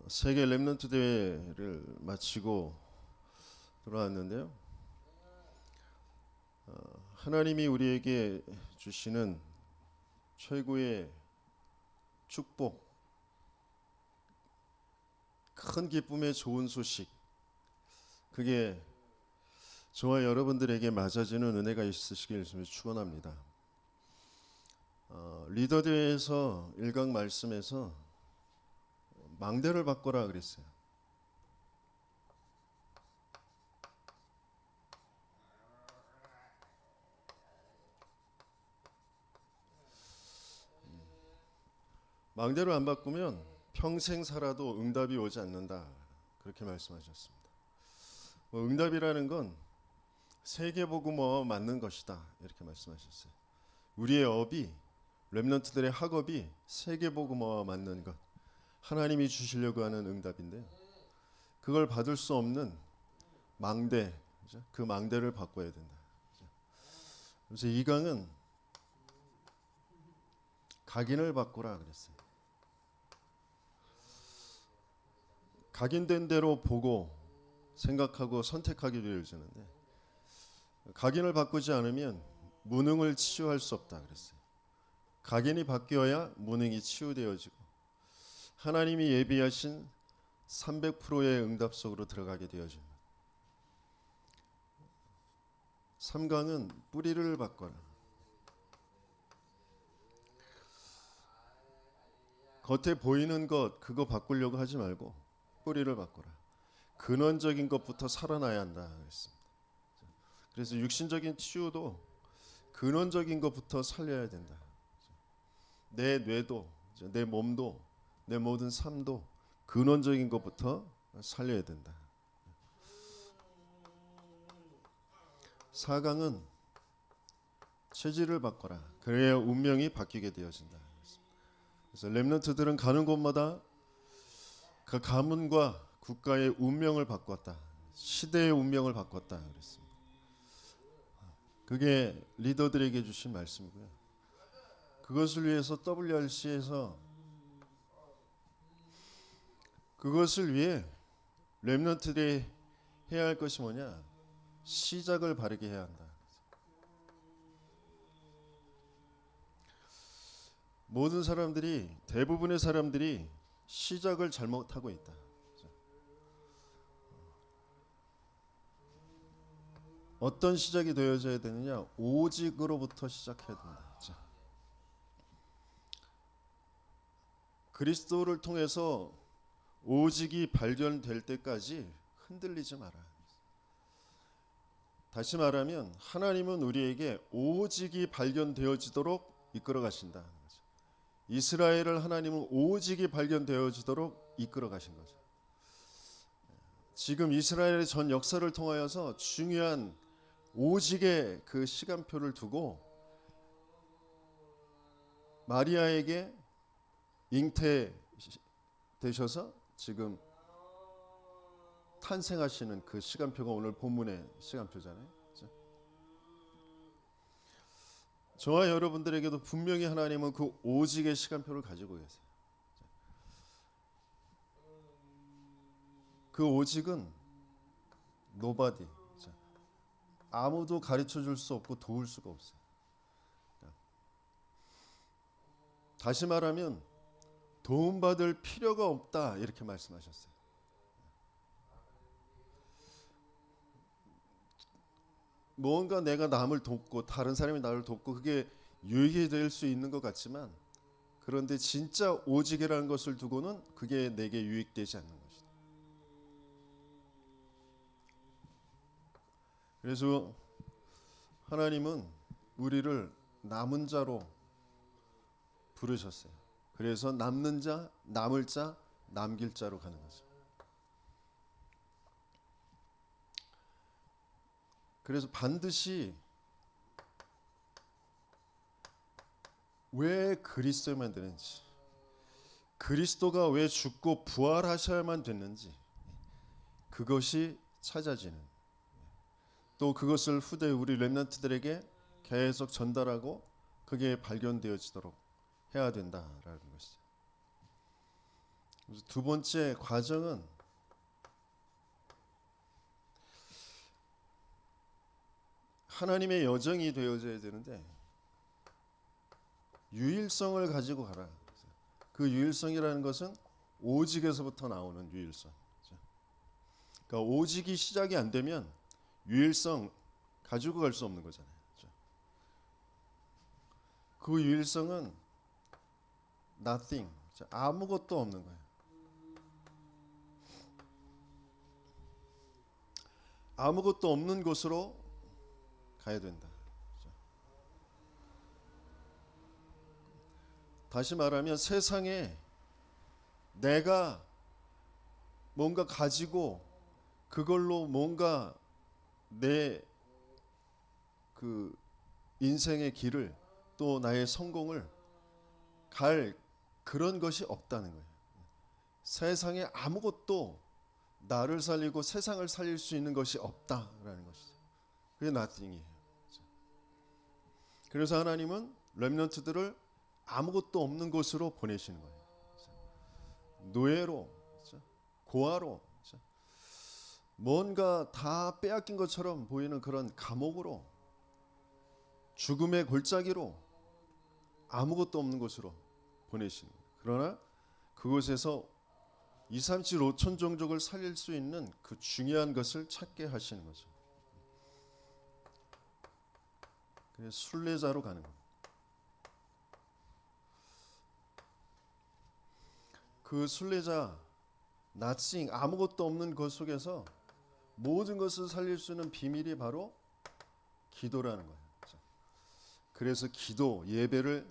세계 랩넌트 대회를 마치고 돌아왔는데요. 하나님이 우리에게 주시는 최고의 축복, 큰 기쁨의 좋은 소식, 그게 저와 여러분들에게 맞아지는 은혜가 있으시길 축원합니다. 리더 대회에서 1강 말씀에서 망대를 바꿔라 그랬어요. 망대로 안 바꾸면 평생 살아도 응답이 오지 않는다. 그렇게 말씀하셨습니다. 응답이라는 건 세계복음어와 맞는 것이다. 이렇게 말씀하셨어요. 우리의 업이, 렘넌트들의 학업이 세계복음어와 맞는 것, 하나님이 주시려고 하는 응답인데요. 그걸 받을 수 없는 망대, 그 망대를 바꿔야 된다. 그래서 이 강은 각인을 바꾸라 그랬어요. 각인된 대로 보고 생각하고 선택하게 되어지는데, 각인을 바꾸지 않으면 무능을 치유할 수 없다 그랬어요. 각인이 바뀌어야 무능이 치유되어지고 하나님이 예비하신 300%의 응답 속으로 들어가게 되어집니다. 3강은 뿌리를 바꿔라. 겉에 보이는 것 그거 바꾸려고 하지 말고 뿌리를 바꿔라. 근원적인 것부터 살아나야 한다 그랬습니다. 그래서 육신적인 치유도 근원적인 것부터 살려야 된다. 내 뇌도, 내 몸도, 내 모든 삶도 근원적인 것부터 살려야 된다. 4강은 체질을 바꿔라. 그래야 운명이 바뀌게 되어진다. 그래서 렘넌트들은 가는 곳마다 그 가문과 국가의 운명을 바꿨다. 시대의 운명을 바꿨다. 그랬습니다. 그게 리더들에게 주신 말씀이고요. 그것을 위해서 WRC에서 그것을 위해 렘넌트들이 해야 할 것이 뭐냐? 시작을 바르게 해야 한다. 모든 사람들이, 대부분의 사람들이 시작을 잘못하고 있다. 어떤 시작이 되어져야 되느냐? 오직으로부터 시작해야 된다. 그리스도를 통해서 오직이 발견될 때까지 흔들리지 마라. 다시 말하면 하나님은 우리에게 오직이 발견되어지도록 이끌어 가신다. 이스라엘을 하나님은 오직이 발견되어지도록 이끌어 가신 거죠. 지금 이스라엘의 전 역사를 통하여서 중요한 오직의 그 시간표를 두고 마리아에게 잉태되셔서 지금 탄생하시는 그 시간표가 오늘 본문의 시간표잖아요. 저와 여러분들에게도 분명히 하나님은 그 오직의 시간표를 가지고 계세요. 그 오직은 nobody, 아무도 가르쳐 줄 수 없고 도울 수가 없어요. 다시 말하면 도움받을 필요가 없다 이렇게 말씀하셨어요. 뭔가 내가 남을 돕고 다른 사람이 나를 돕고 그게 유익이 될 수 있는 것 같지만, 그런데 진짜 오직이라는 것을 두고는 그게 내게 유익되지 않는 것이다. 그래서 하나님은 우리를 남은 자로 부르셨어요. 그래서 남는 자, 남을 자, 남길 자로 가는 거죠. 그래서 반드시 왜 그리스도만 되는지, 그리스도가 왜 죽고 부활하셔야만 됐는지 그것이 찾아지는, 또 그것을 후대 우리 렘넌트들에게 계속 전달하고 그게 발견되어지도록 해야 된다라는 것이죠. 그래서 두 번째 과정은 하나님의 여정이 되어져야 되는데 유일성을 가지고 가라. 그 유일성이라는 것은 오직에서부터 나오는 유일성. 그러니까 오직이 시작이 안 되면 유일성 가지고 갈 수 없는 거잖아요. 그 유일성은 nothing, 아무것도 없는 거예요. 아무것도 없는 곳으로 가야 된다. 다시 말하면 세상에 내가 뭔가 가지고 그걸로 뭔가 내 그 인생의 길을 또 나의 성공을 갈 그런 것이 없다는 거예요. 세상에 아무것도 나를 살리고 세상을 살릴 수 있는 것이 없다라는 것이죠. 그게 nothing이에요. 그래서 하나님은 렘넌트들을 아무것도 없는 곳으로 보내시는 거예요. 노예로, 고아로, 뭔가 다 빼앗긴 것처럼 보이는 그런 감옥으로, 죽음의 골짜기로, 아무것도 없는 곳으로 보내시는 거예요. 그러나 그곳에서 2, 3, 7, 5천 종족을 살릴 수 있는 그 중요한 것을 찾게 하시는 거죠. 그래서 순례자로 가는 거예요. 그 순례자, nothing, 아무것도 없는 것 속에서 모든 것을 살릴 수 있는 비밀이 바로 기도라는 거예요. 그래서 기도, 예배를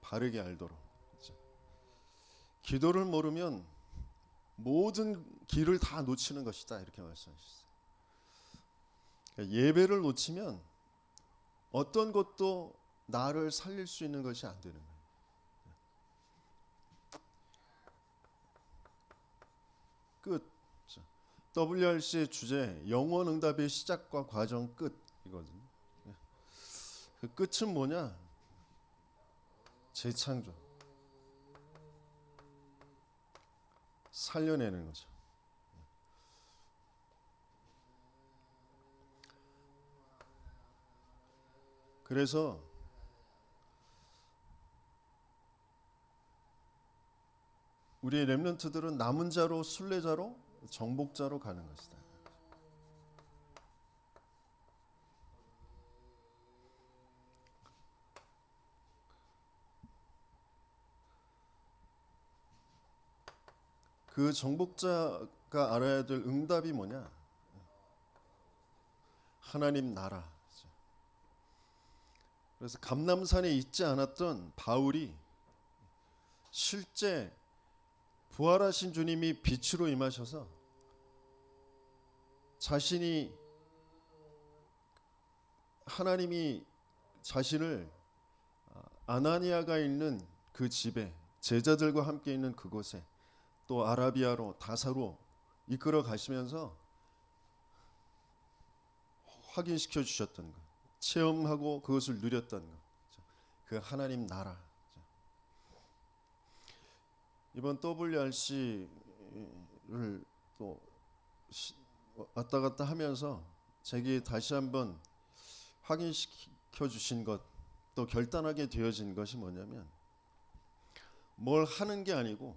바르게 알도록. 기도를 모르면 모든 길을 다 놓치는 것이다, 이렇게 말씀하셨어요. 예배를 놓치면 어떤 것도 나를 살릴 수 있는 것이 안 되는 거예요. 끝. WRC의 주제 영원 응답의 시작과 과정 끝이거든요. 그 끝은 뭐냐? 재창조, 살려내는 거죠. 그래서 우리의 렘넌트들은 남은 자로, 순례자로, 정복자로 가는 것이다. 그 정복자가 알아야 될 응답이 뭐냐? 하나님 나라. 그래서 감람산에 있지 않았던 바울이 실제 부활하신 주님이 빛으로 임하셔서 자신이 하나님이 자신을 아나니아가 있는 그 집에 제자들과 함께 있는 그곳에 또 아라비아로 다사로 이끌어 가시면서 확인시켜 주셨던 것, 체험하고 그것을 누렸던 것, 그 하나님 나라. 이번 WRC를 또 왔다 갔다 하면서 제게 다시 한번 확인시켜 주신 것, 또 결단하게 되어진 것이 뭐냐면 뭘 하는 게 아니고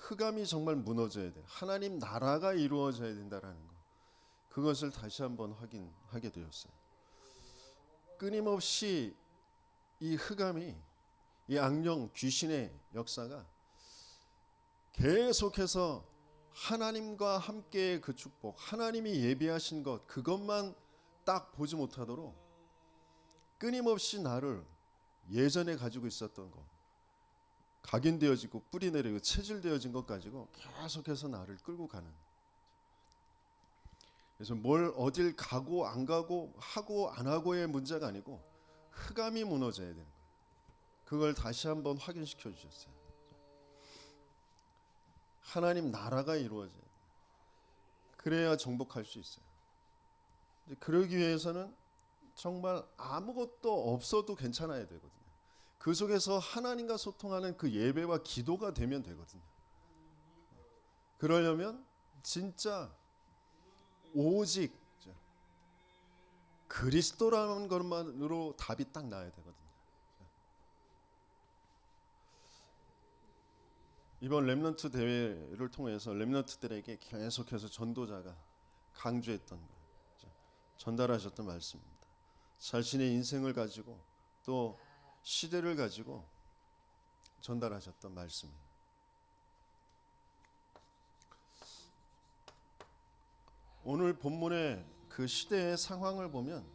흑암이 정말 무너져야 돼. 하나님 나라가 이루어져야 된다라는 거. 그것을 다시 한번 확인하게 되었어요. 끊임없이 이 흑암이, 이 악령, 귀신의 역사가 계속해서 하나님과 함께의 그 축복, 하나님이 예비하신 것, 그것만 딱 보지 못하도록 끊임없이 나를 예전에 가지고 있었던 것, 각인되어지고 뿌리내리고 체질되어진 것 가지고 계속해서 나를 끌고 가는. 그래서 뭘 어딜 가고 안 가고 하고 안 하고의 문제가 아니고 흑암이 무너져야 되는 거예요. 그걸 다시 한번 확인시켜 주셨어요. 하나님 나라가 이루어져요. 그래야 정복할 수 있어요. 그러기 위해서는 정말 아무것도 없어도 괜찮아야 되거든요. 그 속에서 하나님과 소통하는 그 예배와 기도가 되면 되거든요. 그러려면 진짜 오직 그리스도라는 것만으로 답이 딱 나야 되거든요. 이번 렘넌트 대회를 통해서 렘넌트들에게 계속해서 전도자가 강조했던 거예요. 전달하셨던 말씀입니다. 자신의 인생을 가지고 또 시대를 가지고 전달하셨던 말씀이에요. 오늘 본문의 그 시대의 상황을 보면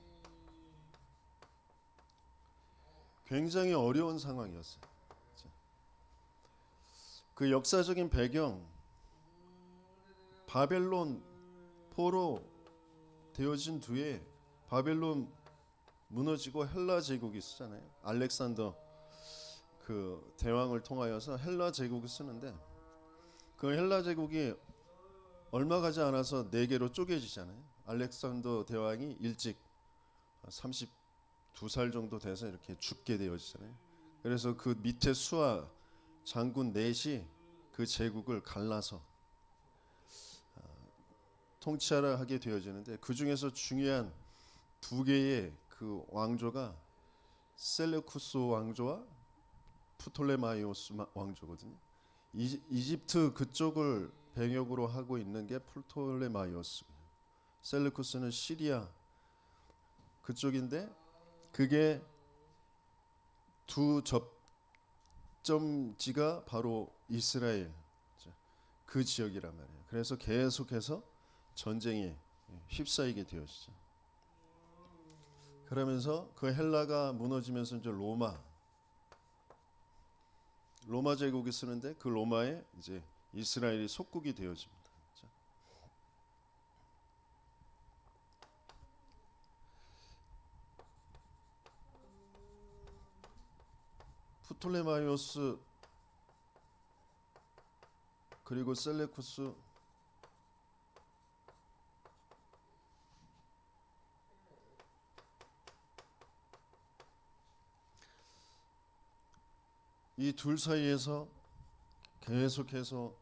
굉장히 어려운 상황이었어요. 그 역사적인 배경, 바벨론 포로 되어진 뒤에 바벨론 무너지고 헬라 제국이 쓰잖아요. 알렉산더 그 대왕을 통하여서 헬라 제국을 쓰는데 그 헬라 제국이 얼마 가지 않아서 네 개로 쪼개지잖아요. 알렉산더 대왕이 일찍 32살 정도 돼서 이렇게 죽게 되어지잖아요. 그래서 그 밑에 수하 장군 넷이 그 제국을 갈라서 통치하라 하게 되어지는데 그 중에서 중요한 두 개의 그 왕조가 셀레쿠스 왕조와 프톨레마이오스 왕조거든요. 이집트 그쪽을 배경으로 하고 있는 게 프톨레마이오스. 셀레쿠스는 시리아 그쪽인데 그게 두 접점지가 바로 이스라엘 그 지역이란 말이에요. 그래서 계속해서 전쟁이 휩싸이게 되었죠. 그러면서 그 헬라가 무너지면서 이제 로마 제국이 쓰는데 그 로마에 이제 이스라엘이 속국이 되어집니다. 프톨레마이오스 그리고 셀레쿠스 이 둘 사이에서 계속해서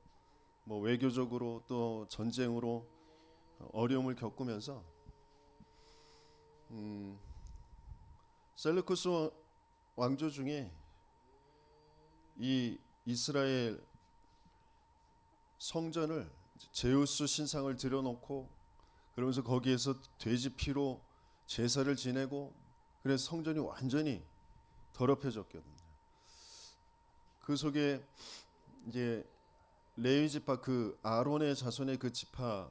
뭐 외교적으로 또 전쟁으로 어려움을 겪으면서 셀레쿠스 왕조 중에 이 이스라엘 성전을 제우스 신상을 들여놓고 그러면서 거기에서 돼지 피로 제사를 지내고 그래서 성전이 완전히 더럽혀졌거든요. 그 속에 이제 레위 지파 그 아론의 자손의 그 지파인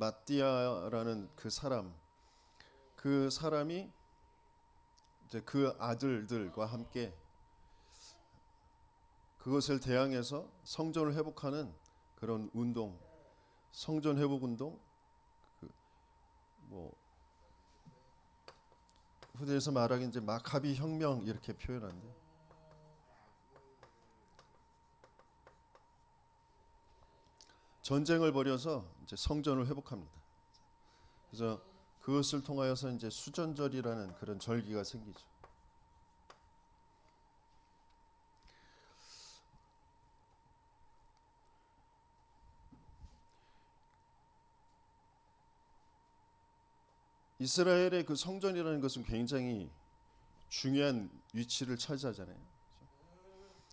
마띠아라는 그 사람이 이제 그 아들들과 함께 그것을 대항해서 성전을 회복하는 그런 운동, 성전 회복 운동, 뭐 후대에서 말하기 이제 마카비 혁명 이렇게 표현하는데 전쟁을 벌여서 이제 성전을 회복합니다. 그래서 그것을 통하여서 이제 수전절이라는 그런 절기가 생기죠. 이스라엘의 그 성전이라는 것은 굉장히 중요한 위치를 차지하잖아요.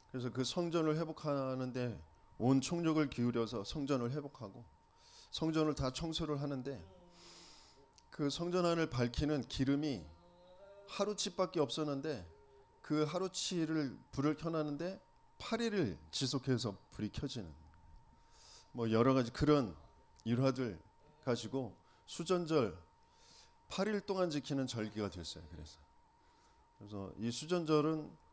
그래서 그 성전을 회복하는데 온 총력을 기울여서 성전을 회복하고 성전을 다 청소를 하는데 그 성전 안을 밝히는 기름이 하루치밖에 없었는데 그 하루치를 불을 켜놨는데 8일을 지속해서 불이 켜지는 뭐 여러 가지 그런 일화들 가지고 수전절 8일 동안 지키는 절기가 됐어요. 그래서 이 수전절은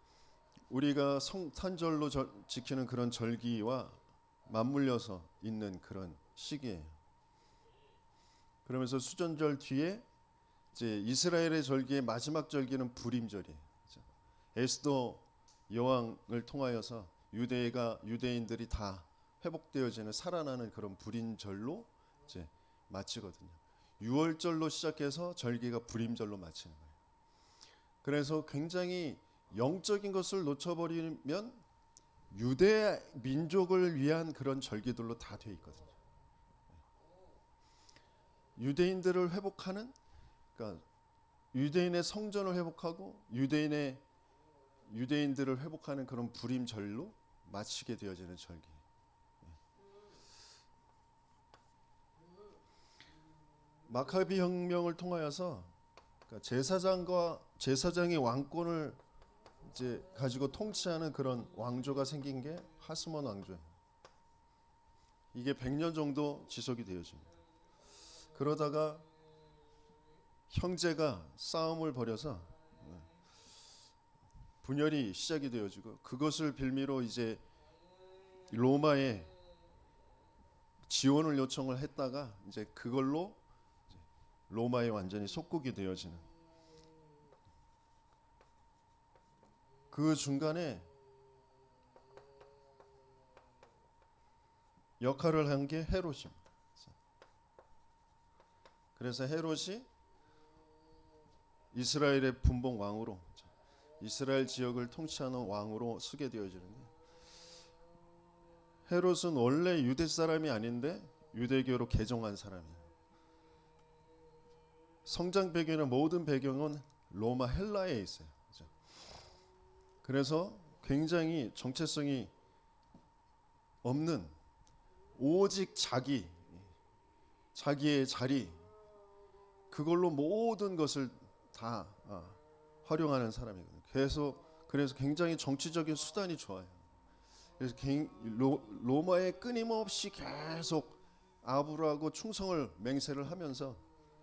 우리가 성탄절로 지키는 그런 절기와 맞물려서 있는 그런 시기예요. 그러면서 수전절 뒤에 이제 이스라엘의 절기의 마지막 절기는 부림절이에요. 에스더 여왕을 통하여서 유대인들이 다 회복되어지는 살아나는 그런 부림절로 이제 마치거든요. 6월절로 시작해서 절기가 부림절로 마치는 거예요. 그래서 굉장히 영적인 것을 놓쳐버리면 유대 민족을 위한 그런 절기들로 다 되어 있거든요. 유대인들을 회복하는, 그러니까 유대인의 성전을 회복하고 유대인들을 회복하는 그런 불임절로 마치게 되어지는 절기. 마카비 혁명을 통하여서 그러니까 제사장이 왕권을 이제 가지고 통치하는 그런 왕조가 생긴 게 하스몬 왕조예요. 이게 100년 정도 지속이 되어집니다. 그러다가 형제가 싸움을 벌여서 분열이 시작이 되어지고, 그것을 빌미로 이제 로마에 지원을 요청을 했다가 이제 그걸로 로마에 완전히 속국이 되어지는, 그 중간에 역할을 한 게 헤롯입니다. 그래서 헤롯이 이스라엘의 분봉 왕으로, 이스라엘 지역을 통치하는 왕으로 서게 되어지는데, 헤롯은 원래 유대 사람이 아닌데 유대교로 개종한 사람이에요. 성장 배경이나 모든 배경은 로마 헬라에 있어요. 그래서 굉장히 정체성이 없는, 오직 자기의 자리, 그걸로 모든 것을 다 활용하는 사람이거든요. 그래서 굉장히 정치적인 수단이 좋아요. 그래서 로마에 끊임없이 계속 아부하고 충성을 맹세를 하면서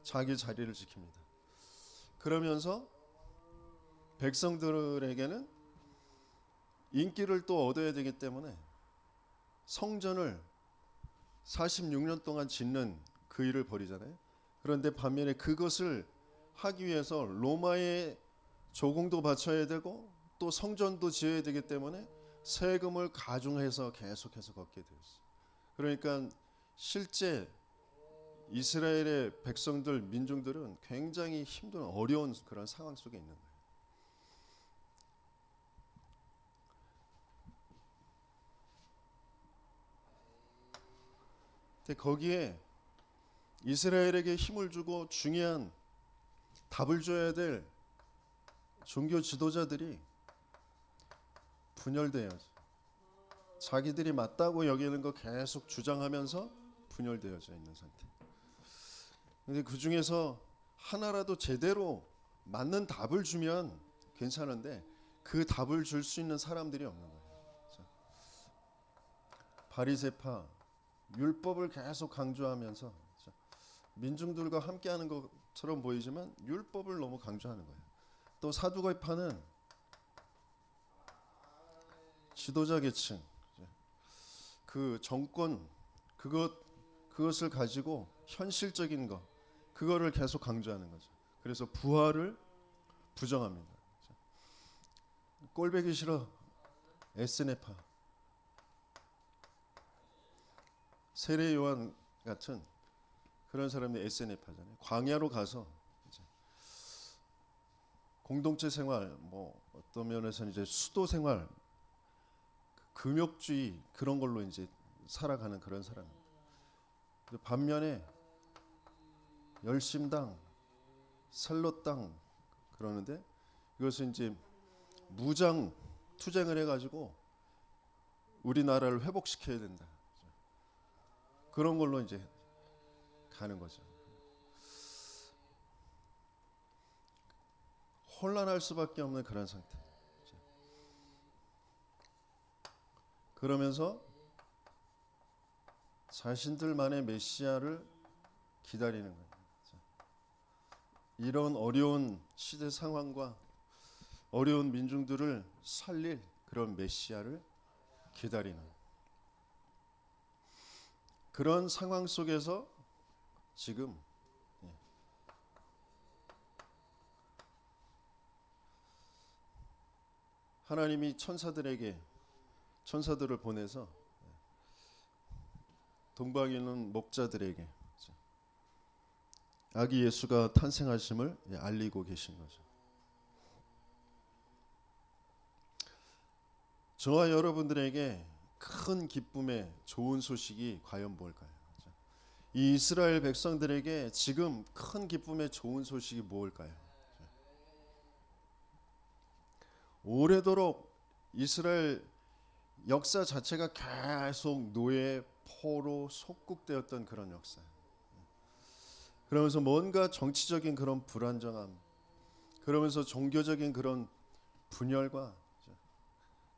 자기 자리를 지킵니다. 그러면서 백성들에게는 인기를 또 얻어야 되기 때문에 성전을 46년 동안 짓는 그 일을 벌이잖아요. 그런데 반면에 그것을 하기 위해서 로마에 조공도 바쳐야 되고 또 성전도 지어야 되기 때문에 세금을 가중해서 계속해서 걷게 되었어요. 그러니까 실제 이스라엘의 백성들, 민중들은 굉장히 힘든 어려운 그런 상황 속에 있는 거예요. 근데 거기에 이스라엘에게 힘을 주고 중요한 답을 줘야 될 종교 지도자들이 분열돼요. 자기들이 맞다고 여기는 거 계속 주장하면서 분열되어져 있는 상태. 근데 그 중에서 하나라도 제대로 맞는 답을 주면 괜찮은데 그 답을 줄 수 있는 사람들이 없는 거예요. 바리새파, 율법을 계속 강조하면서 민중들과 함께하는 것처럼 보이지만 율법을 너무 강조하는 거예요. 또 사두개파는 지도자 계층, 그 정권, 그것을 가지고 현실적인 것, 그거를 계속 강조하는 거죠. 그래서 부활을 부정합니다. 꼴배기 싫어 에스네파, 세례 요한 같은 그런 사람이 에스네파잖아요. 광야로 가서 공동체 생활, 뭐 어떤 면에서는 이제 수도 생활, 금욕주의 그런 걸로 이제 살아가는 그런 사람. 반면에 열심당, 선로당 그러는데 이것은 이제 무장 투쟁을 해가지고 우리나라를 회복시켜야 된다. 그런 걸로 이제 가는 거죠. 혼란할 수밖에 없는 그런 상태. 그러면서 자신들만의 메시아를 기다리는 거예요. 이런 어려운 시대 상황과 어려운 민중들을 살릴 그런 메시아를 기다리는 그런 상황 속에서 지금 하나님이 천사들을 보내서 동방에 있는 목자들에게 아기 예수가 탄생하심을 알리고 계신 거죠. 저와 여러분들에게 큰 기쁨의 좋은 소식이 과연 뭘까요? 이 이스라엘 백성들에게 지금 큰 기쁨의 좋은 소식이 뭘까요? 오래도록 이스라엘 역사 자체가 계속 노예, 포로, 속국되었던 그런 역사. 그러면서 뭔가 정치적인 그런 불안정함, 그러면서 종교적인 그런 분열과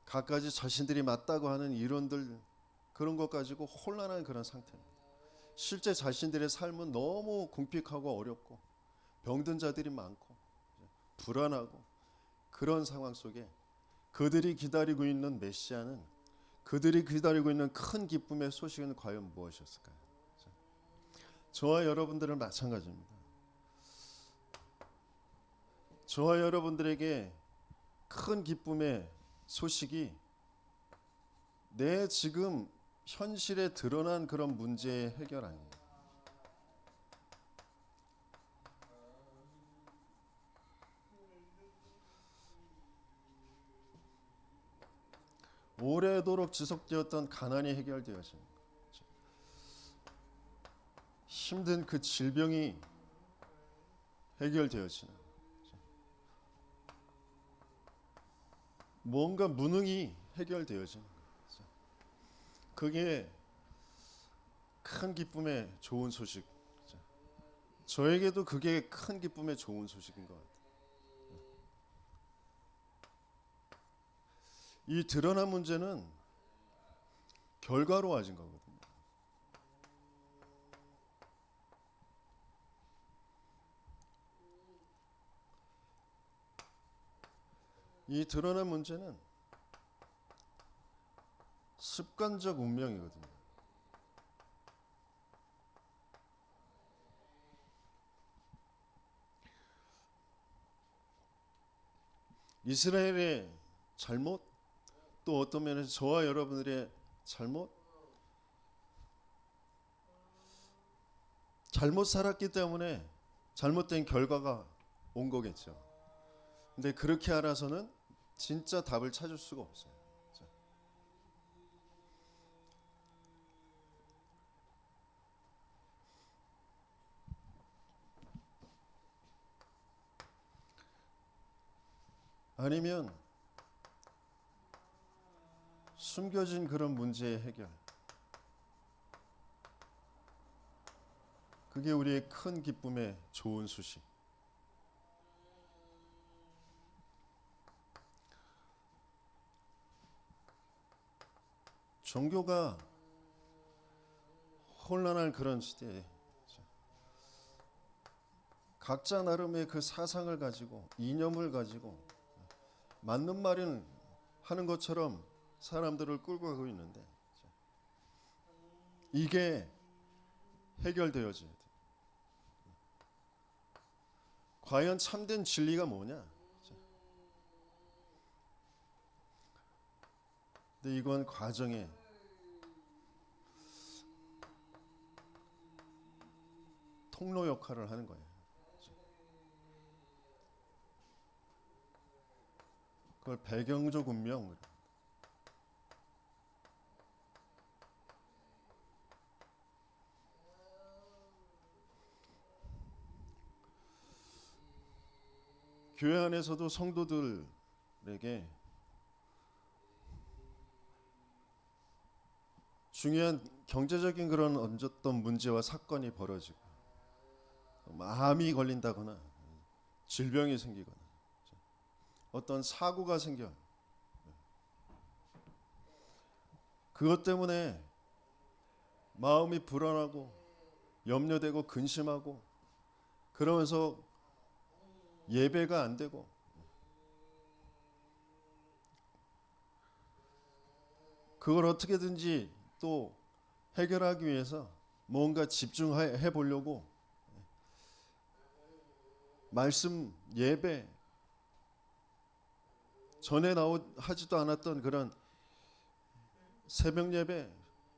갖가지 자신들이 맞다고 하는 이론들, 그런 것 가지고 혼란한 그런 상태입니다. 실제 자신들의 삶은 너무 궁핍하고 어렵고 병든 자들이 많고 불안하고, 그런 상황 속에 그들이 기다리고 있는 메시아는, 그들이 기다리고 있는 큰 기쁨의 소식은 과연 무엇이었을까요? 저와 여러분들은 마찬가지입니다. 저와 여러분들에게 큰 기쁨의 소식이 내 지금 현실에 드러난 그런 문제의 해결 아니에요. 오래도록 지속되었던 가난이 해결되어집니다. 힘든 그 질병이 해결되어지는, 뭔가 무능이 해결되어지는, 그게 큰 기쁨의 좋은 소식. 저에게도 그게 큰 기쁨의 좋은 소식인 것 같아요. 이 드러난 문제는 결과로워진 거거든요. 이 드러난 문제는 습관적 운명이거든요. 이스라엘의 잘못, 또 어떤 면에서 저와 여러분들의 잘못 살았기 때문에 잘못된 결과가 온 거겠죠. 근데 그렇게 알아서는 진짜 답을 찾을 수가 없어요. 아니면 숨겨진 그런 문제의 해결, 그게 우리의 큰 기쁨의 좋은 소식. 종교가 혼란한 그런 시대에 각자 나름의 그 사상을 가지고, 이념을 가지고 맞는 말은 하는 것처럼 사람들을 끌고 가고 있는데, 이게 해결되어져야 돼. 과연 참된 진리가 뭐냐? 근데 이건 과정에 통로 역할을 하는 거예요. 그걸 배경적 운명. 교회 안에서도 성도들에게 중요한 경제적인 그런 얹었던 문제와 사건이 벌어지고, 암이 걸린다거나 질병이 생기거나 어떤 사고가 생겨, 그것 때문에 마음이 불안하고 염려되고 근심하고, 그러면서 예배가 안 되고, 그걸 어떻게든지 또 해결하기 위해서 뭔가 집중해 보려고 말씀, 예배, 전에 하지도 않았던 그런 새벽 예배,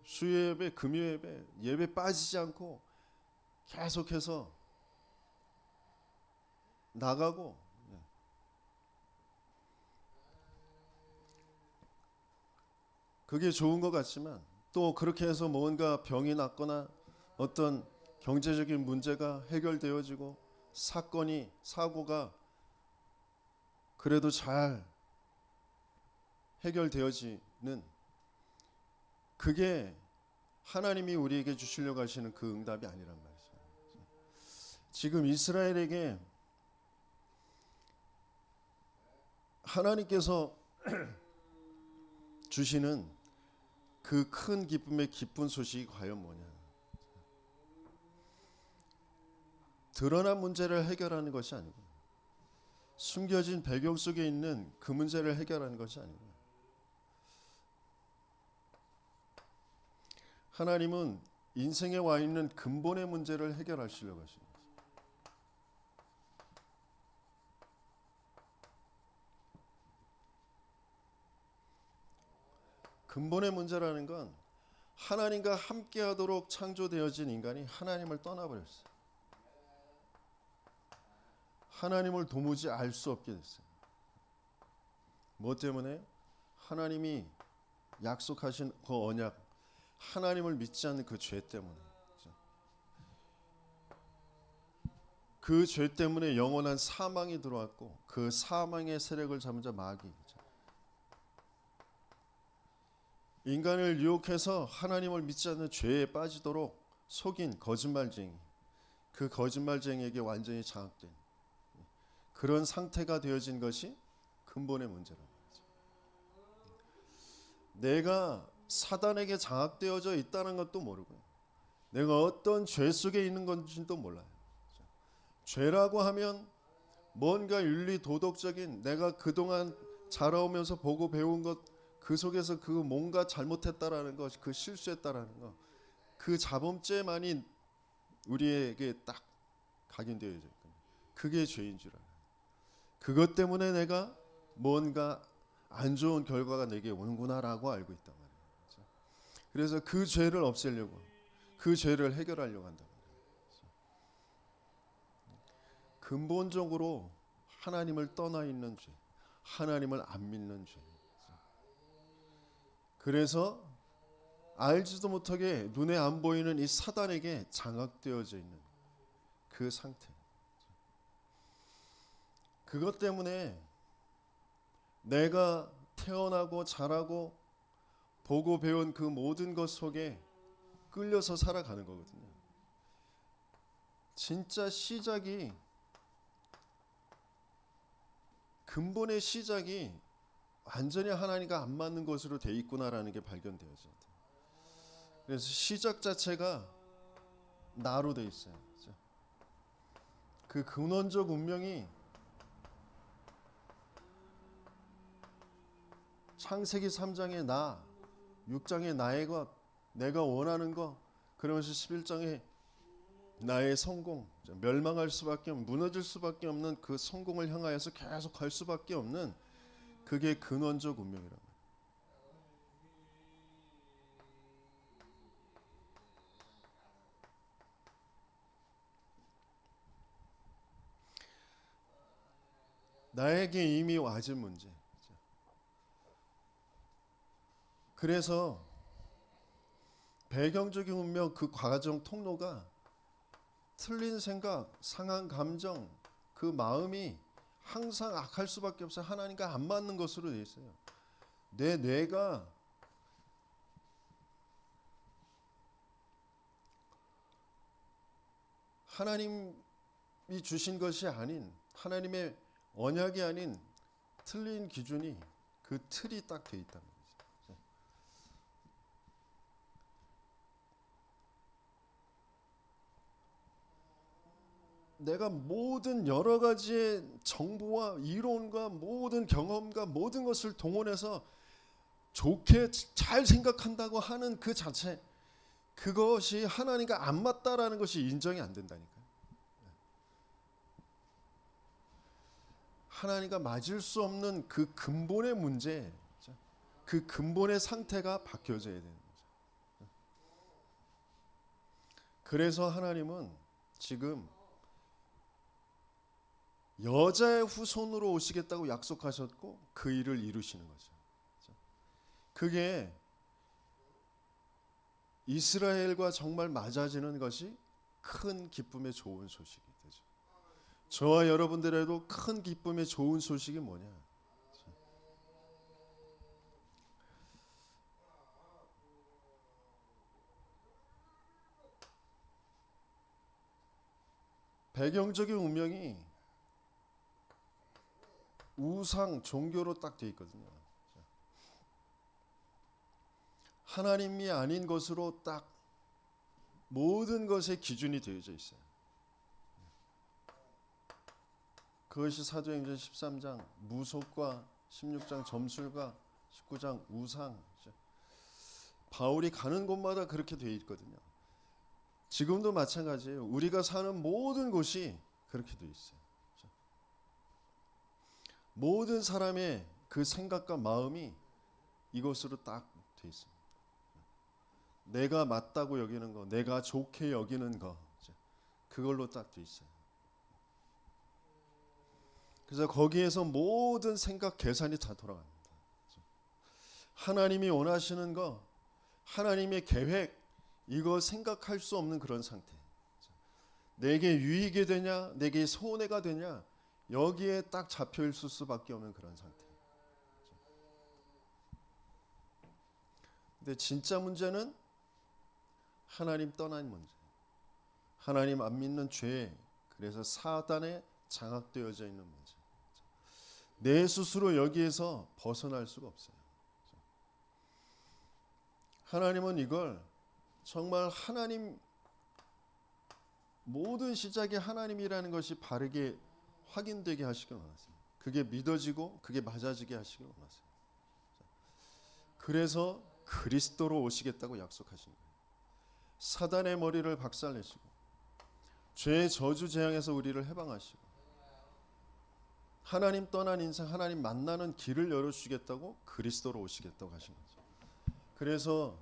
수요 예배, 금요 예배, 예배 빠지지 않고 계속해서 나가고, 그게 좋은 것 같지만 또 그렇게 해서 뭔가 병이 낫거나 어떤 경제적인 문제가 해결되어지고 사고가 그래도 잘 해결되어지는, 그게 하나님이 우리에게 주시려고 하시는 그 응답이 아니란 말이죠. 지금 이스라엘에게 하나님께서 주시는 그 큰 기쁨의 기쁜 소식이 과연 뭐냐? 드러난 문제를 해결하는 것이 아니고, 숨겨진 배경 속에 있는 그 문제를 해결하는 것이 아니고, 하나님은 인생에 와 있는 근본의 문제를 해결하시려고 하십니다. 근본의 문제라는 건 하나님과 함께하도록 창조되어진 인간이 하나님을 떠나버렸어요. 하나님을 도무지 알 수 없게 됐어요. 뭐 때문에? 하나님이 약속하신 그 언약, 하나님을 믿지 않는 그 죄 때문에. 그 죄 때문에 영원한 사망이 들어왔고, 그 사망의 세력을 잡은 자 마귀죠. 인간을 유혹해서 하나님을 믿지 않는 죄에 빠지도록 속인 거짓말쟁이, 그 거짓말쟁이에게 완전히 장악된 그런 상태가 되어진 것이 근본의 문제라는 거죠. 내가 사단에게 장악되어져 있다는 것도 모르고요, 내가 어떤 죄 속에 있는 건지도 몰라요. 죄라고 하면 뭔가 윤리 도덕적인, 내가 그동안 자라오면서 보고 배운 것, 그 속에서 그 뭔가 잘못했다라는 것, 그 실수했다라는 것, 그 자범죄만이 우리에게 딱 각인되어 있거든요. 그게 죄인 줄 알아요. 그것 때문에 내가 뭔가 안 좋은 결과가 내게 오는구나라고 알고 있단 말이에요. 그래서 그 죄를 없애려고, 그 죄를 해결하려고 한단 말이에요. 근본적으로 하나님을 떠나 있는 죄, 하나님을 안 믿는 죄. 그래서 알지도 못하게 눈에 안 보이는 이 사단에게 장악되어져 있는 그 상태. 그것 때문에 내가 태어나고 자라고 보고 배운 그 모든 것 속에 끌려서 살아가는 거거든요. 진짜 시작이, 근본의 시작이 완전히 하나님과 안 맞는 것으로 돼 있구나라는 게 발견되어져요. 그래서 시작 자체가 나로 돼 있어요. 그 근원적 운명이 창세기 3장의 나, 6장의 나의 것, 내가 원하는 것, 그러면서 11장의 나의 성공, 멸망할 수밖에 없는, 무너질 수밖에 없는 그 성공을 향하여서 계속 갈 수밖에 없는, 그게 근원적 운명이라고. 나에게 이미 와진 문제. 그래서 배경적인 운명, 그 과정 통로가 틀린 생각, 상한 감정, 그 마음이 항상 악할 수밖에 없어요. 하나님과 안 맞는 것으로 되어 있어요. 내 뇌가 하나님이 주신 것이 아닌, 하나님의 언약이 아닌 틀린 기준이, 그 틀이 딱 돼 있다는 거죠. 내가 모든 여러 가지의 정보와 이론과 모든 경험과 모든 것을 동원해서 좋게 잘 생각한다고 하는 그 자체, 그것이 하나님과 안 맞다라는 것이 인정이 안 된다니까요. 하나님과 맞을 수 없는 그 근본의 문제, 그 근본의 상태가 바뀌어져야 되는 거죠. 그래서 하나님은 지금 여자의 후손으로 오시겠다고 약속하셨고 그 일을 이루시는 거죠. 그게 이스라엘과 정말 맞아지는 것이 큰 기쁨의 좋은 소식이 되죠. 저와 여러분들에도 큰 기쁨의 좋은 소식이 뭐냐? 배경적인 운명이 우상 종교로 딱 돼 있거든요. 하나님이 아닌 것으로 딱 모든 것의 기준이 되어져 있어요. 그것이 사도행전 13장 무속과 16장 점술과 19장 우상. 바울이 가는 곳마다 그렇게 되어 있거든요. 지금도 마찬가지예요. 우리가 사는 모든 곳이 그렇게 되어 있어요. 모든 사람의 그 생각과 마음이 이것으로 딱 되어 있습니다. 내가 맞다고 여기는 거, 내가 좋게 여기는 거, 그걸로 딱 되어 있어요. 그래서 거기에서 모든 생각 계산이 다 돌아갑니다. 하나님이 원하시는 거, 하나님의 계획, 이거 생각할 수 없는 그런 상태. 내게 유익이 되냐, 내게 손해가 되냐, 여기에 딱 잡혀 있을 수밖에 없는 그런 상태. 근데 진짜 문제는 하나님 떠난 문제. 하나님 안 믿는 죄, 그래서 사단에 장악되어져 있는 문제. 내 스스로 여기에서 벗어날 수가 없어요. 하나님은 이걸 정말 하나님, 모든 시작이 하나님이라는 것이 바르게 확인되게 하시길 원하세요. 그게 믿어지고 그게 맞아지게 하시길 원하세요. 그래서 그리스도로 오시겠다고 약속하신 거예요. 사단의 머리를 박살내시고 죄의 저주 재앙에서 우리를 해방하시고 하나님 떠난 인생, 하나님 만나는 길을 열어주시겠다고 그리스도로 오시겠다고 하신 거죠. 그래서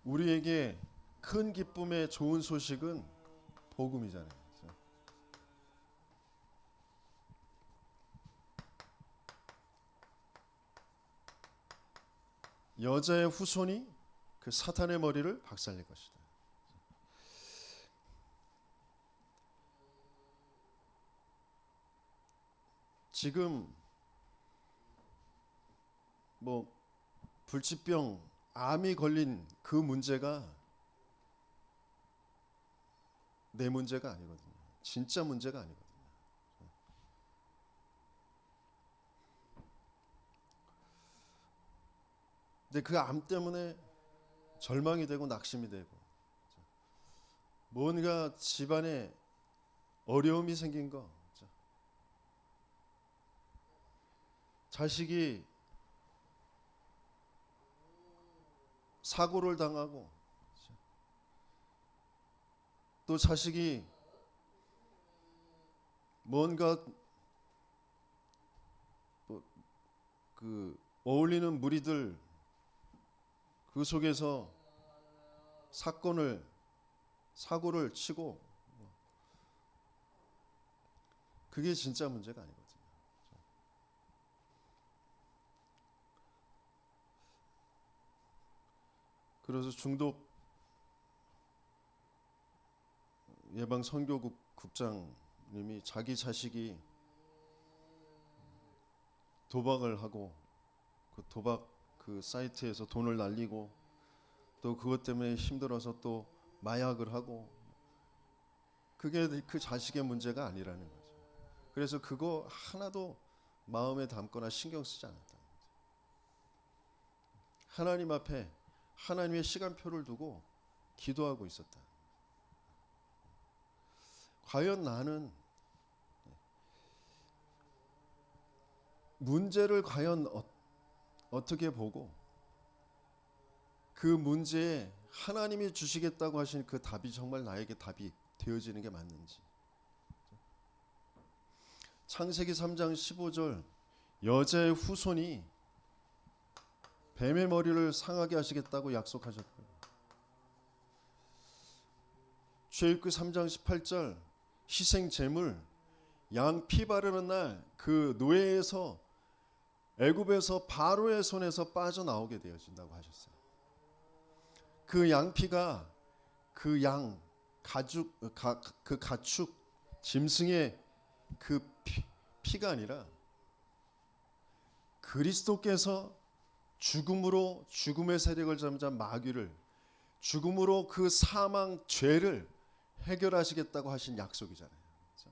우리에게 큰 기쁨의 좋은 소식은 복음이잖아요. 여자의 후손이 그 사탄의 머리를 박살낼 것이다. 지금 뭐 불치병, 암이 걸린 그 문제가 내 문제가 아니거든요. 진짜 문제가 아니거든요. 근데 그 암 때문에 절망이 되고 낙심이 되고 뭔가 집안에 어려움이 생긴 거, 자식이 사고를 당하고 또 자식이 뭔가 그 어울리는 무리들 그 속에서 사고를 치고, 그게 진짜 문제가 아니거든요. 그래서 중독 예방 선교국 국장님이 자기 자식이 도박을 하고 그 도박 그 사이트에서 돈을 날리고 또 그것 때문에 힘들어서 또 마약을 하고, 그게 그 자식의 문제가 아니라는 거죠. 그래서 그거 하나도 마음에 담거나 신경 쓰지 않았다. 하나님 앞에 하나님의 시간표를 두고 기도하고 있었다. 과연 나는 문제를 과연 어떻게 보고 그 문제에 하나님이 주시겠다고 하신 그 답이 정말 나에게 답이 되어지는 게 맞는지. 창세기 3장 15절 여자의 후손이 뱀의 머리를 상하게 하시겠다고 약속하셨고요. 출애굽기 3장 18절 희생 제물 양 피 바르는 날 그 노예에서 애굽에서 바로의 손에서 빠져나오게 되어진다고 하셨어요. 그 양피가 그 양 가죽 그 가축 짐승의 그 피가 아니라 그리스도께서 죽음으로 죽음의 세력을 잠잠 마귀를 죽음으로 그 사망 죄를 해결하시겠다고 하신 약속이잖아요. 그렇죠?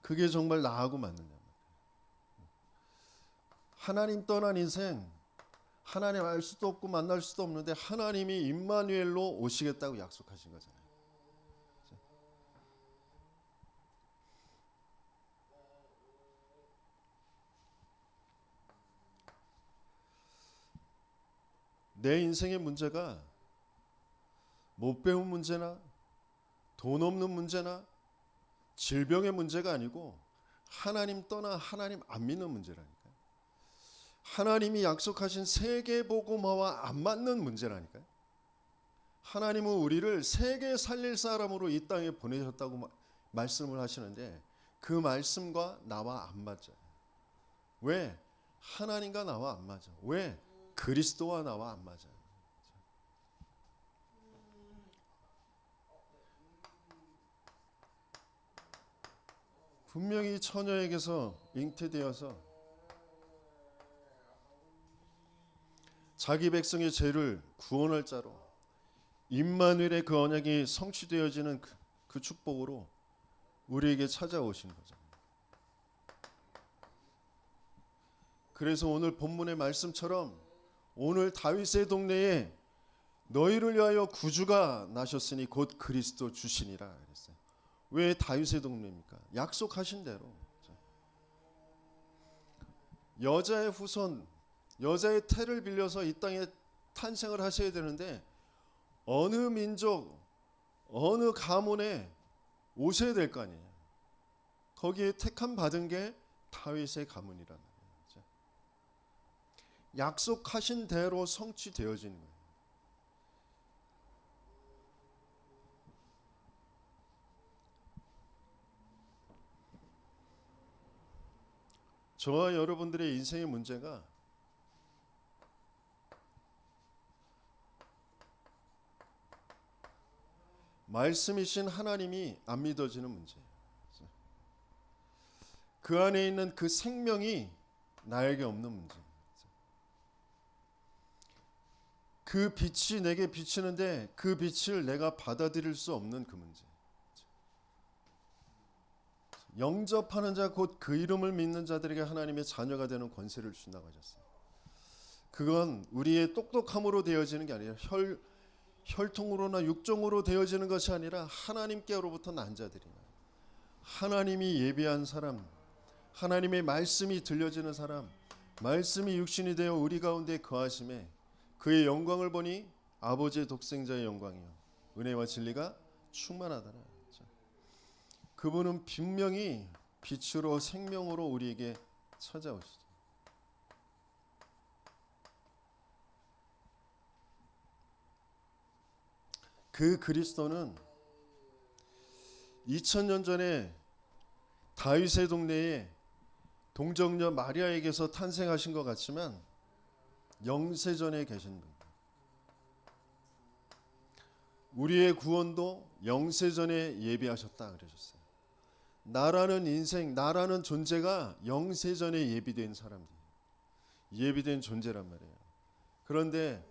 그게 정말 나하고 맞느냐. 하나님 떠난 인생, 하나님 알 수도 없고 만날 수도 없는데 하나님이 임마누엘로 오시겠다고 약속하신 거잖아요. 그렇죠? 내 인생의 문제가 못 배운 문제나 돈 없는 문제나 질병의 문제가 아니고 하나님 떠나 하나님 안 믿는 문제라니까요. 하나님이 약속하신 세계복음화와 안 맞는 문제라니까요. 하나님은 우리를 세계 살릴 사람으로 이 땅에 보내셨다고 말씀을 하시는데 그 말씀과 나와 안 맞아요. 왜? 하나님과 나와 안 맞아. 왜? 그리스도와 나와 안 맞아요. 분명히 처녀에게서 잉태되어서 자기 백성의 죄를 구원할 자로 임마누엘의 그 언약이 성취되어지는 그 축복으로 우리에게 찾아오신 거죠. 그래서 오늘 본문의 말씀처럼 오늘 다윗의 동네에 너희를 위하여 구주가 나셨으니 곧 그리스도 주시니라 그랬어요. 왜 다윗의 동네입니까? 약속하신 대로 여자의 후손, 여자의 태를 빌려서 이 땅에 탄생을 하셔야 되는데 어느 민족, 어느 가문에 오셔야 될 거 아니에요. 거기에 택함 받은 게 다윗의 가문이란 말이에요. 약속하신 대로 성취되어지는 거예요. 저와 여러분들의 인생의 문제가 말씀이신 하나님이 안 믿어지는 문제예요. 그 안에 있는 그 생명이 나에게 없는 문제. 그 빛이 내게 비치는데 그 빛을 내가 받아들일 수 없는 그 문제. 영접하는 자 곧 그 이름을 믿는 자들에게 하나님의 자녀가 되는 권세를 주신다고 하셨어요. 그건 우리의 똑똑함으로 되어지는 게 아니라 혈통으로나 육종으로 되어지는 것이 아니라 하나님께로부터 난 자들이에요. 하나님이 예비한 사람, 하나님의 말씀이 들려지는 사람, 말씀이 육신이 되어 우리 가운데 거하심에 그의 영광을 보니 아버지의 독생자의 영광이요 은혜와 진리가 충만하더라. 그분은 분명히 빛으로 생명으로 우리에게 찾아오시죠. 그 그리스도는 2000년 전에 다윗의 동네에 동정녀 마리아에게서 탄생하신 것 같지만 영세전에 계신 분. 우리의 구원도 영세전에 예비하셨다 그러셨어요. 나라는 인생, 나라는 존재가 영세전에 예비된 사람들, 예비된 존재란 말이에요. 그런데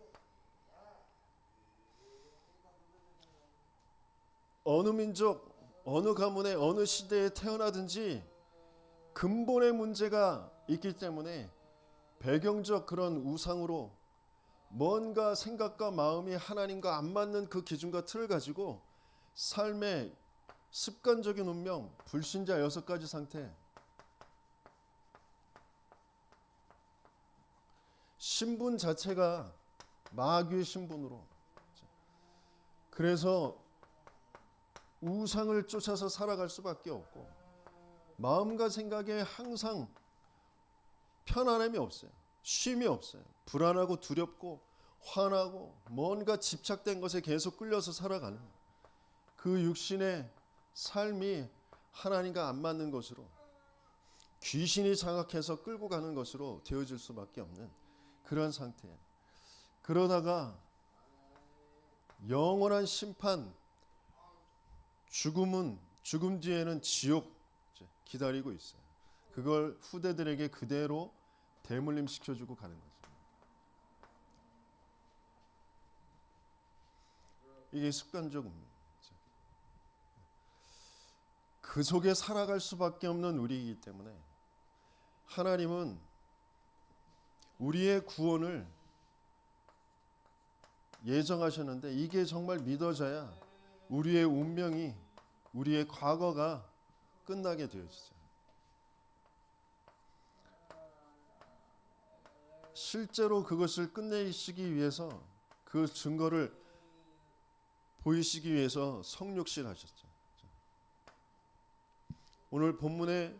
어느 민족, 어느 가문에 어느 시대에 태어나든지 근본의 문제가 있기 때문에 배경적 그런 우상으로 뭔가 생각과 마음이 하나님과 안 맞는 그 기준과 틀을 가지고 삶의 습관적인 운명, 불신자 6가지 상태, 신분 자체가 마귀의 신분으로, 그래서 우상을 쫓아서 살아갈 수밖에 없고 마음과 생각에 항상 편안함이 없어요. 쉼이 없어요. 불안하고 두렵고 화나고 뭔가 집착된 것에 계속 끌려서 살아가는 그 육신의 삶이 하나님과 안 맞는 것으로 귀신이 장악해서 끌고 가는 것으로 되어질 수밖에 없는 그런 상태예요. 그러다가 영원한 심판, 죽음 뒤에는 지옥 기다리고 있어요. 그걸 후대들에게 그대로 대물림 시켜주고 가는 거죠. 이게 습관적 운명이죠. 그 속에 살아갈 수밖에 없는 우리이기 때문에 하나님은 우리의 구원을 예정하셨는데 이게 정말 믿어져야 우리의 운명이, 우리의 과거가 끝나게 되어지죠. 실제로 그것을 끝내시기 위해서 그 증거를 보이시기 위해서 성육신 하셨죠. 오늘 본문에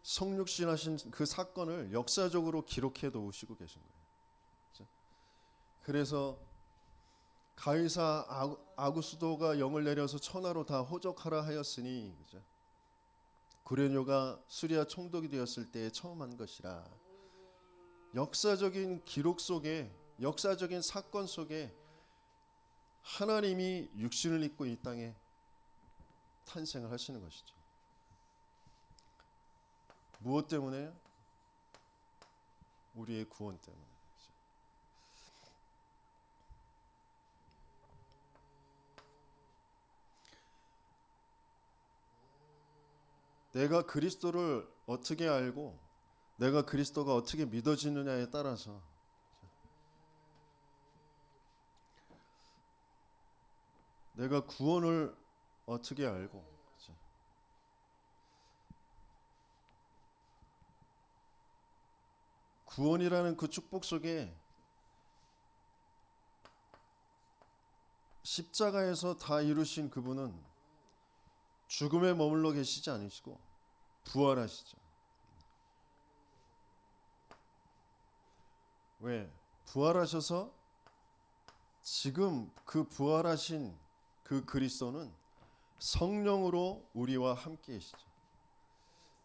성육신 하신 그 사건을 역사적으로 기록해 놓으시고 계신 거예요. 그래서 가이사 아구스도가 영을 내려서 천하로 다 호적하라 하였으니, 그죠? 구레뇨가 수리아 총독이 되었을 때 처음 한 것이라. 역사적인 기록 속에, 역사적인 사건 속에 하나님이 육신을 입고 이 땅에 탄생을 하시는 것이죠. 무엇 때문에요? 우리의 구원 때문에. 내가 그리스도를 어떻게 알고 내가 그리스도가 어떻게 믿어지느냐에 따라서 내가 구원을 어떻게 알고, 구원이라는 그 축복 속에 십자가에서 다 이루신 그분은 죽음에 머물러 계시지 않으시고 부활하시죠. 왜? 부활하셔서 지금 그 부활하신 그 그리스도는 성령으로 우리와 함께 계시죠.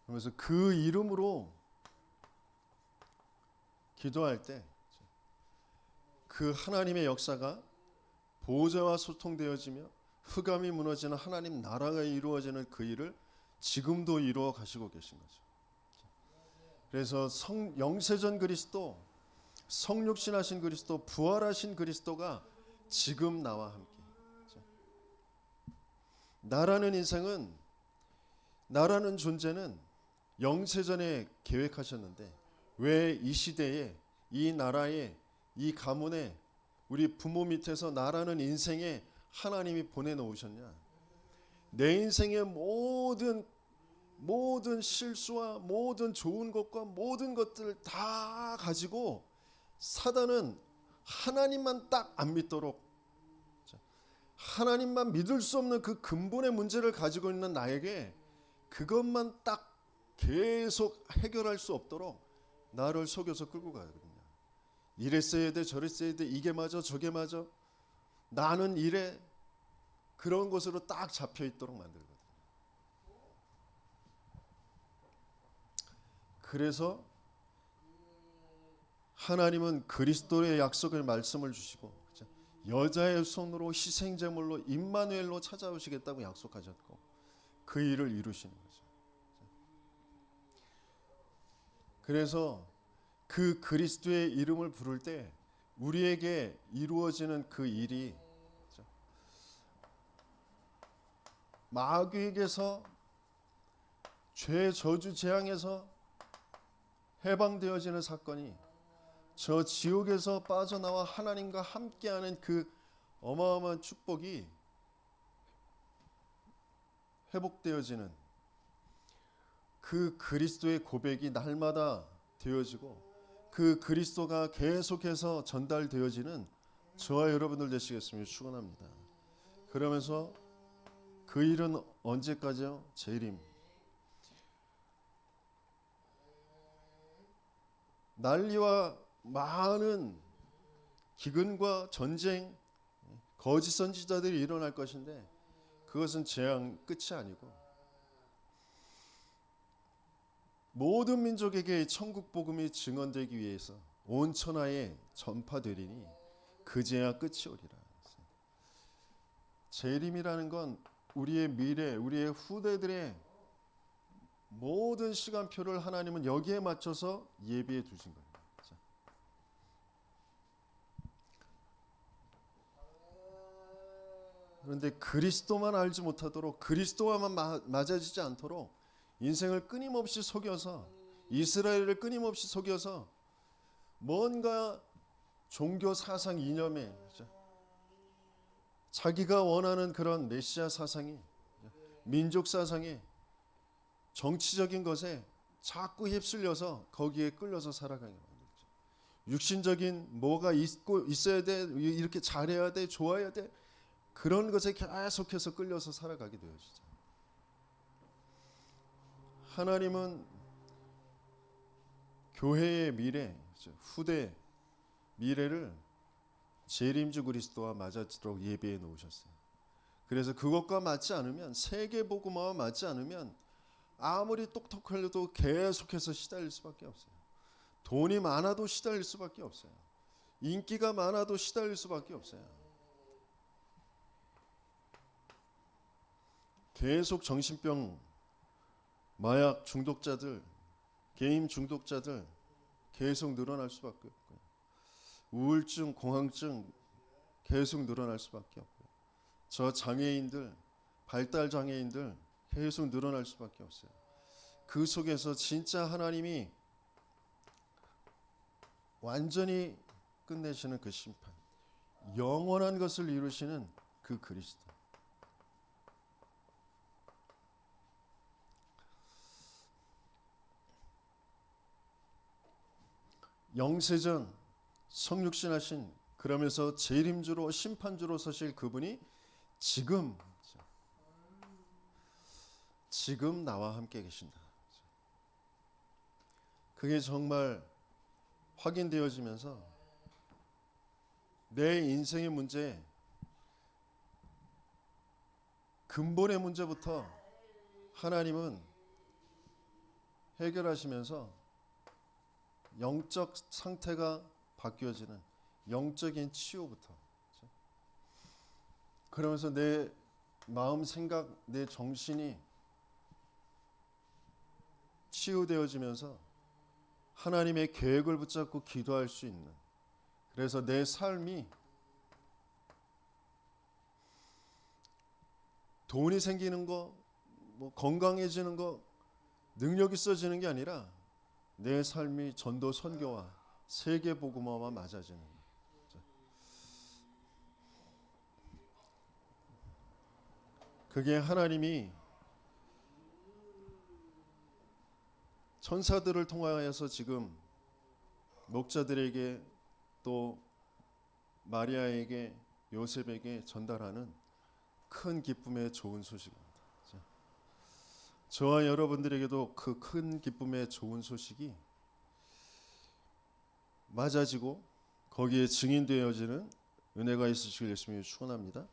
그래서 그 이름으로 기도할 때 그 하나님의 역사가 보호자와 소통되어지며 흑암이 무너지는 하나님 나라가 이루어지는 그 일을 지금도 이루어 가시고 계신 거죠. 그래서 영세전 그리스도, 성육신하신 그리스도, 부활하신 그리스도가 지금 나와 함께. 나라는 인생은, 나라는 존재는 영세전에 계획하셨는데 왜 이 시대에, 이 나라에, 이 가문에, 우리 부모 밑에서 나라는 인생에 하나님이 보내놓으셨냐? 내 인생의 모든 실수와 모든 좋은 것과 모든 것들을 다 가지고 사단은 하나님만 딱 안 믿도록, 하나님만 믿을 수 없는 그 근본의 문제를 가지고 있는 나에게 그것만 딱 계속 해결할 수 없도록 나를 속여서 끌고 가거든요. 이랬어야 돼, 저랬어야 돼, 이게 맞아, 저게 맞아, 나는 이래, 그런 것으로 딱 잡혀 있도록 만들거든요. 그래서 하나님은 그리스도의 약속을 말씀을 주시고, 그렇죠? 여자의 손으로 희생제물로 임마누엘로 찾아오시겠다고 약속하셨고 그 일을 이루시는 거죠. 그래서 그 그리스도의 이름을 부를 때 우리에게 이루어지는 그 일이, 그렇죠? 마귀에게서, 죄, 저주, 재앙에서 해방되어지는 사건이 저 지옥에서 빠져나와 하나님과 함께하는 그 어마어마한 축복이 회복되어지는 그 그리스도의 고백이 날마다 되어지고 그 그리스도가 계속해서 전달되어지는 저와 여러분들 되시겠습니다. 축원합니다. 그러면서 그 일은 언제까지요? 재림. 난리와 많은 기근과 전쟁, 거짓 선지자들이 일어날 것인데 그것은 재앙 끝이 아니고 모든 민족에게 천국 복음이 증언되기 위해서 온 천하에 전파되리니 그제야 끝이 오리라. 재림이라는 건 우리의 미래, 우리의 후대들의 모든 시간표를 하나님은 여기에 맞춰서 예비해 두신 거예요. 그런데 그리스도만 알지 못하도록, 그리스도와만 맞아지지 않도록 인생을 끊임없이 속여서, 이스라엘을 끊임없이 속여서 뭔가 종교 사상 이념에 자기가 원하는 그런 메시아 사상이, 민족 사상에, 정치적인 것에 자꾸 휩쓸려서 거기에 끌려서 살아가게 만들죠. 육신적인 뭐가 있어야 돼, 이렇게 잘해야 돼, 좋아야 돼, 그런 것에 계속해서 끌려서 살아가게 되어지죠. 하나님은 교회의 미래, 후대 미래를 재림주 그리스도와 맞아지도록 예비해 놓으셨어요. 그래서 그것과 맞지 않으면, 세계 복음화와 맞지 않으면 아무리 똑똑하려도 계속해서 시달릴 수밖에 없어요. 돈이 많아도 시달릴 수밖에 없어요. 인기가 많아도 시달릴 수밖에 없어요. 계속 정신병, 마약 중독자들, 게임 중독자들 계속 늘어날 수밖에 없고요. 우울증, 공황증 계속 늘어날 수밖에 없고요. 저 장애인들, 발달 장애인들 계속 늘어날 수밖에 없어요. 그 속에서 진짜 하나님이 완전히 끝내시는 그 심판, 영원한 것을 이루시는 그 그리스도. 영세전 성육신하신, 그러면서 재림주로 심판주로 서실 그분이 지금 나와 함께 계신다. 그게 정말 확인되어지면서 내 인생의 문제, 근본의 문제부터 하나님은 해결하시면서 영적 상태가 바뀌어지는, 영적인 치유부터, 그러면서 내 마음, 생각, 내 정신이 치유되어지면서 하나님의 계획을 붙잡고 기도할 수 있는, 그래서 내 삶이 돈이 생기는 거, 뭐 건강해지는 거, 능력 있어지는 게 아니라 내 삶이 전도 선교와 세계 복음화와 맞아지는 거죠. 그게 하나님이 천사들을 통하여서 지금 목자들에게, 또 마리아에게, 요셉에게 전달하는 큰 기쁨의 좋은 소식입니다. 저와 여러분들에게도 그 큰 기쁨의 좋은 소식이 맞아지고 거기에 증인되어지는 은혜가 있으시길 예수님이 축원합니다.